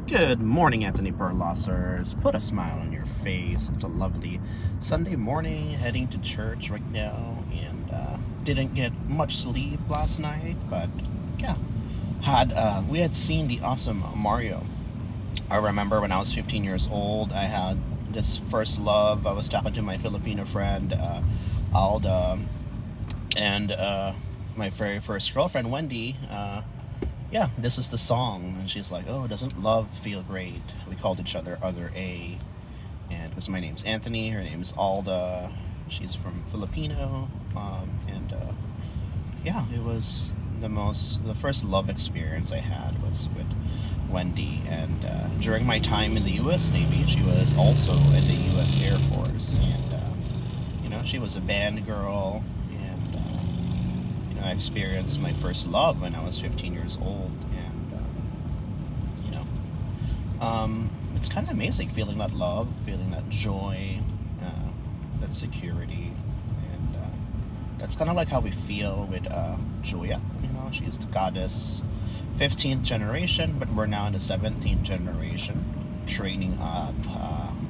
Good morning, Anthony Perlossers. Put a smile on your face. It's a lovely Sunday morning, heading to church right now, and didn't get much sleep last night, but yeah, we had seen the awesome Mario. I remember when I was 15 years old, I had this first love. I was talking to my Filipino friend, Alda, and my very first girlfriend, Wendy. Yeah, this is the song. And she's like, oh, doesn't love feel great? We called each other Other A. And because my name's Anthony, her name's Alda. She's from Filipino. Yeah, it was the first love experience I had was with Wendy. And during my time in the U.S. Navy, she was also in the U.S. Air Force. And, she was a band girl. And, I experienced my first love when I was 15 years old, and it's kind of amazing feeling that love, feeling that joy, that security, and that's kind of like how we feel with Julia. She's the goddess, 15th generation, but we're now in the 17th generation, training up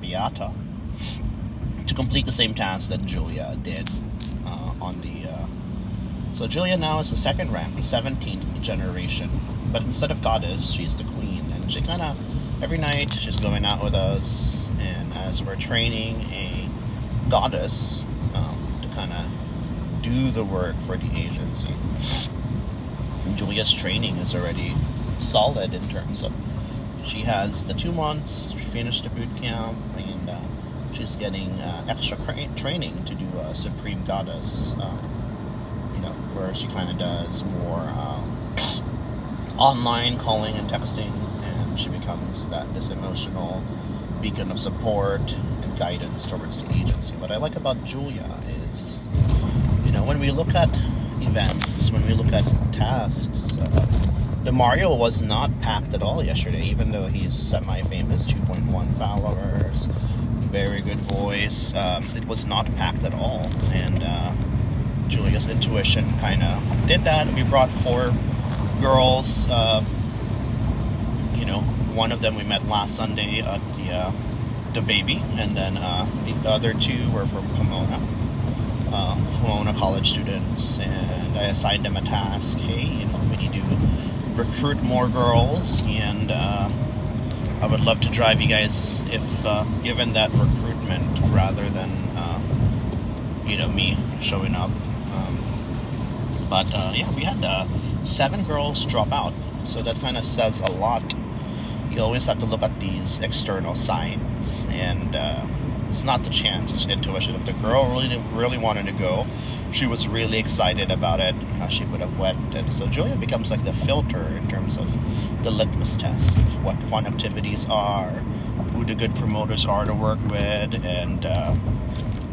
Beata to complete the same task that Julia did on the. So Julia now is the second rank, the 17th generation, but instead of goddess, she's the queen, and she kind of, every night, she's going out with us, and as we're training a goddess to kind of do the work for the agency, Julia's training is already solid in terms of, she has the 2 months, she finished the boot camp, and she's getting extra training to do a Supreme Goddess, where she kind of does more online calling and texting, and she becomes this emotional beacon of support and guidance towards the agency. What I like about Julia is, when we look at events, when we look at tasks, the Mario was not packed at all yesterday, even though he's semi-famous, 2.1 followers, very good voice. It was not packed at all, and Julia's intuition kind of did that. We brought 4 girls. One of them we met last Sunday at the baby, and then the other 2 were from Pomona college students, and I assigned them a task. Hey, we need to recruit more girls, and I would love to drive you guys if given that recruitment rather than me showing up. But we had 7 girls drop out, so that kind of says a lot. You always have to look at these external signs, and it's not the chance, it's intuition. If the girl really wanted to go, she was really excited about it, she would have went. And so Julia becomes like the filter in terms of the litmus test of what fun activities are, who the good promoters are to work with, and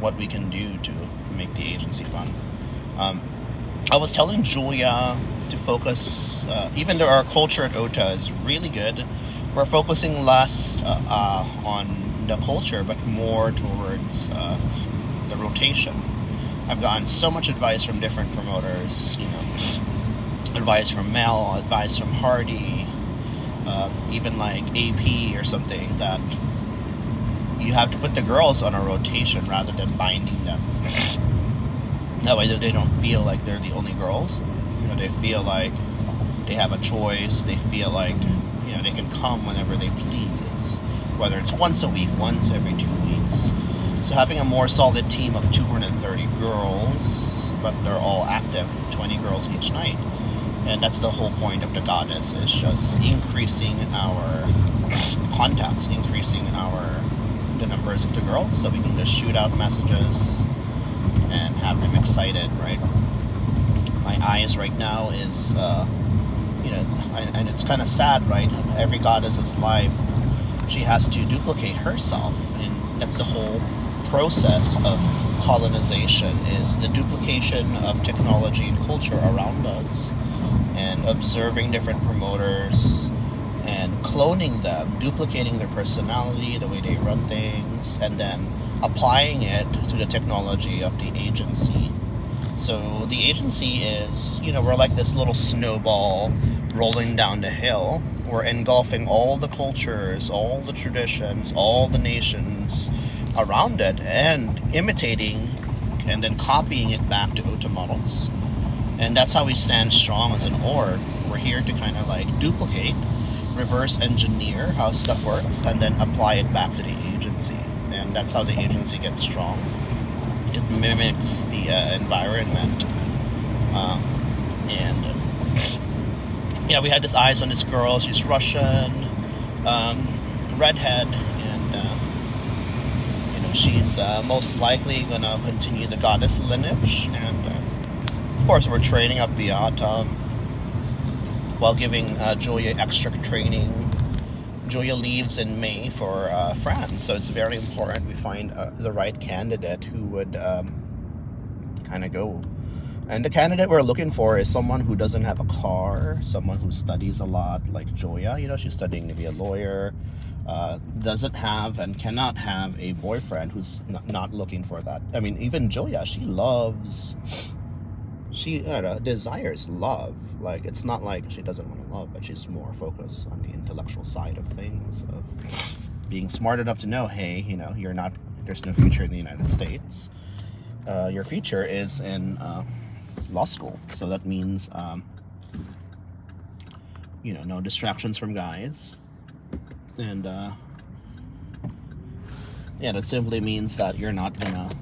what we can do to make the agency fun. I was telling Julia to focus, even though our culture at OTA is really good, we're focusing less on the culture, but more towards the rotation. I've gotten so much advice from different promoters, advice from Mel, advice from Hardy, even like AP or something, that you have to put the girls on a rotation rather than binding them. That way they don't feel like they're the only girls. They feel like they have a choice. They feel like, they can come whenever they please, whether it's once a week, once every 2 weeks. So having a more solid team of 230 girls, but they're all active, 20 girls each night. And that's the whole point of the goddess, is just increasing our contacts, increasing the numbers of the girls, so we can just shoot out messages and have them excited, right? My eyes right now is, and it's kind of sad, right? Every goddess's life, she has to duplicate herself, and that's the whole process of colonization, is the duplication of technology and culture around us, and observing different promoters, and cloning them, duplicating their personality, the way they run things, and then applying it to the technology of the agency. So the agency is, we're like this little snowball rolling down the hill, we're engulfing all the cultures, all the traditions, all the nations around it, and imitating and then copying it back to OTA models. And that's how we stand strong as an org. We're here to kind of like duplicate, reverse engineer how stuff works, and then apply it back to the agency. And that's how the agency gets strong. It mimics the environment. And yeah, we had this eyes on this girl. She's Russian, redhead, and she's most likely gonna continue the goddess lineage. And of course, we're training up the while giving Julia extra training. Julia leaves in May for France, so it's very important we find the right candidate who would kind of go. And the candidate we're looking for is someone who doesn't have a car, someone who studies a lot, like Julia. She's studying to be a lawyer, doesn't have and cannot have a boyfriend who's not looking for that. I mean, even Julia, she desires love. Like, it's not like she doesn't want to love, but she's more focused on the intellectual side of things, of being smart enough to know, hey, there's no future in the United States. Your future is in law school. So that means, no distractions from guys. And, that simply means that you're not gonna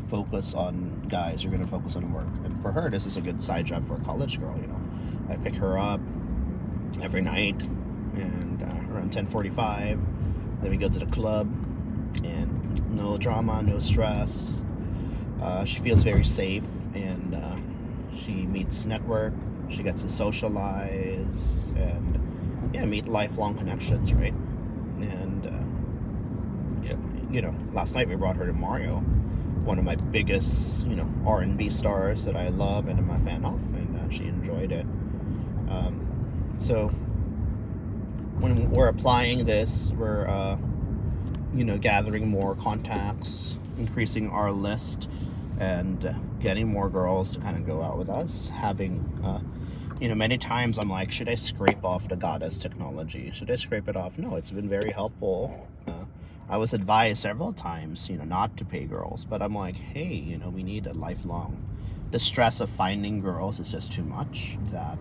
focus on guys, you're gonna focus on work. And for her, this is a good side job for a college girl. I pick her up every night, and around 10:45, then we go to the club, and no drama, no stress. She feels very safe, and she meets network, she gets to socialize, and meet lifelong connections, right? And last night we brought her to Mario, one of my biggest R&B stars that I love and am a fan of, and she enjoyed it. So when we're applying this, we're gathering more contacts, increasing our list, and getting more girls to kind of go out with us. Having many times I'm like, should I scrape off the goddess technology? Should I scrape it off? No, it's been very helpful. I was advised several times, not to pay girls, but I'm like, hey, we need a lifelong. The stress of finding girls is just too much. That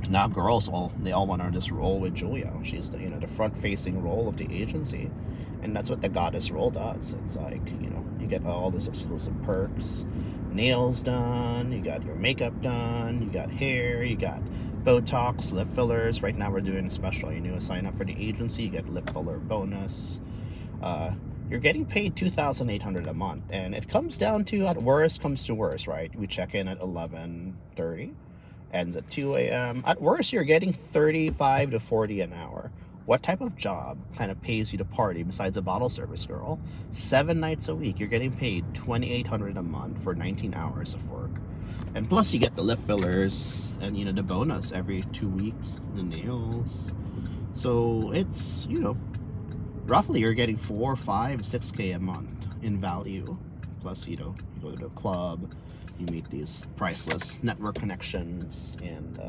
now girls they all want to just roll with Julia. She's the front-facing role of the agency, and that's what the goddess role does. It's like you get all these exclusive perks, nails done, you got your makeup done, you got hair, you got Botox, lip fillers. Right now we're doing a special. Sign up for the agency, you get lip filler bonus. You're getting paid $2,800 a month, and it comes down to, at worst comes to worst, right? We check in at 11:30, ends at 2 a.m. At worst, you're getting 35 to 40 an hour. What type of job kind of pays you to party besides a bottle service girl? 7 nights a week, you're getting paid $2,800 a month for 19 hours of work. And plus you get the lip fillers and the bonus every 2 weeks, the nails. So it's roughly you're getting 4, 5, 6K a month in value. Plus you go to a club, you meet these priceless network connections, and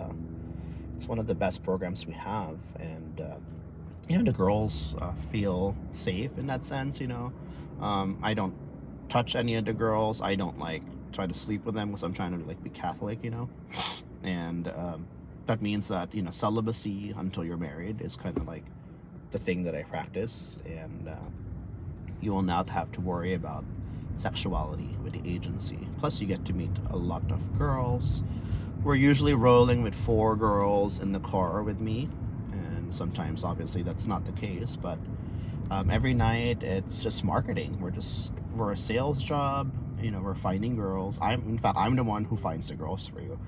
it's one of the best programs we have. And the girls feel safe in that sense. I don't touch any of the girls. I don't try to sleep with them because I'm trying to be Catholic, and that means that celibacy until you're married is kind of the thing that I practice, and you will not have to worry about sexuality with the agency. Plus you get to meet a lot of girls. We're usually rolling with 4 girls in the car with me, and sometimes obviously that's not the case, but every night it's just marketing. We're a sales job. We're finding girls. I'm the one who finds the girls for you.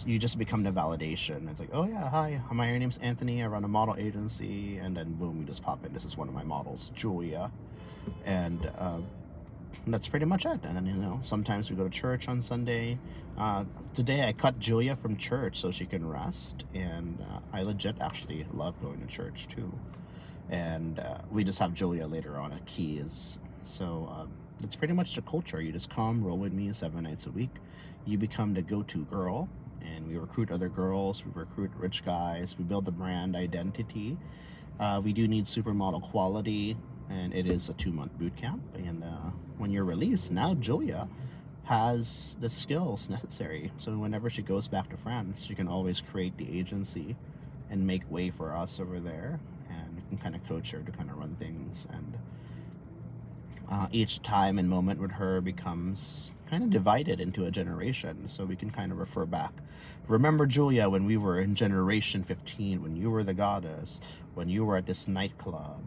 You just become the validation. It's like, oh yeah, hi, my name's Anthony, I run a model agency, and then boom, you just pop in. This is one of my models, Julia. And that's pretty much it. And then sometimes we go to church on Sunday. Today I cut Julia from church so she can rest, and I legit actually love going to church too. And we just have Julia later on at Keys. So that's pretty much the culture. You just come, roll with me 7 nights a week. You become the go-to girl, and we recruit other girls, we recruit rich guys, we build the brand identity. We do need supermodel quality, and it is a 2-month boot camp. And when you're released, now Julia has the skills necessary. So whenever she goes back to France, she can always create the agency and make way for us over there. And we can kind of coach her to kind of run things. And each time and moment with her becomes kind of divided into a generation. So we can kind of refer back. Remember, Julia, when we were in generation 15, when you were the goddess, when you were at this nightclub.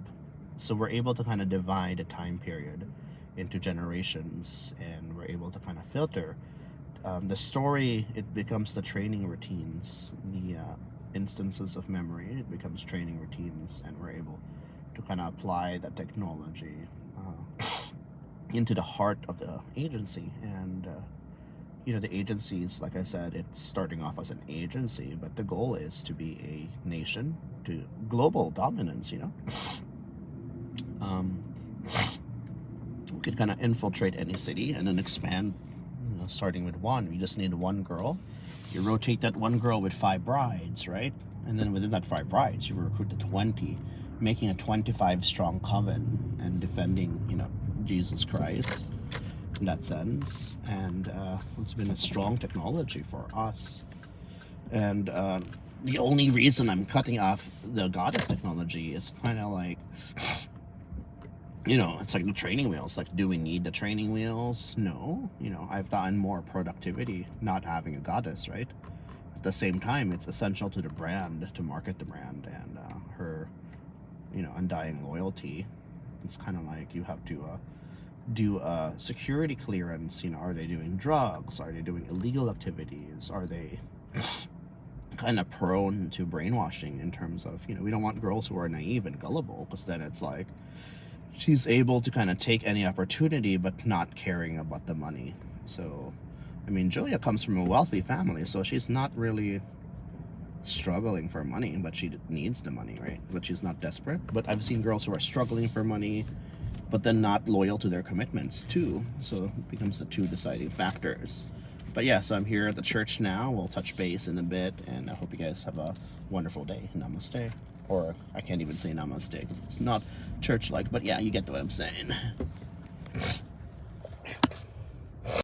So we're able to kind of divide a time period into generations, and we're able to kind of filter the story. It becomes the training routines, the instances of memory. It becomes training routines, and we're able to kind of apply that technology into the heart of the agency. And the agencies, like I said, it's starting off as an agency, but the goal is to be a nation, to global dominance. We could kind of infiltrate any city and then expand, starting with one. We just need one girl. You rotate that one girl with 5 brides, right? And then within that 5 brides, you recruit the 20, making a 25 strong coven and defending, Jesus Christ in that sense. And it's been a strong technology for us. And the only reason I'm cutting off the goddess technology is kind of like, it's like the training wheels. Like, do we need the training wheels? No. I've gotten more productivity not having a goddess, right? At the same time, it's essential to the brand, to market the brand, and her, undying loyalty. It's kind of like you have to do a security clearance. Are they doing drugs? Are they doing illegal activities? Are they kind of prone to brainwashing in terms of, we don't want girls who are naive and gullible, because then it's like she's able to kind of take any opportunity but not caring about the money. So, Julia comes from a wealthy family, so she's not really struggling for money, but she needs the money, right? But she's not desperate. But I've seen girls who are struggling for money but then not loyal to their commitments too. So it becomes the 2 deciding factors. But yeah, so I'm here at the church now. We'll touch base in a bit, and I hope you guys have a wonderful day. Namaste. Or I can't even say namaste because it's not church-like, but yeah, you get what I'm saying.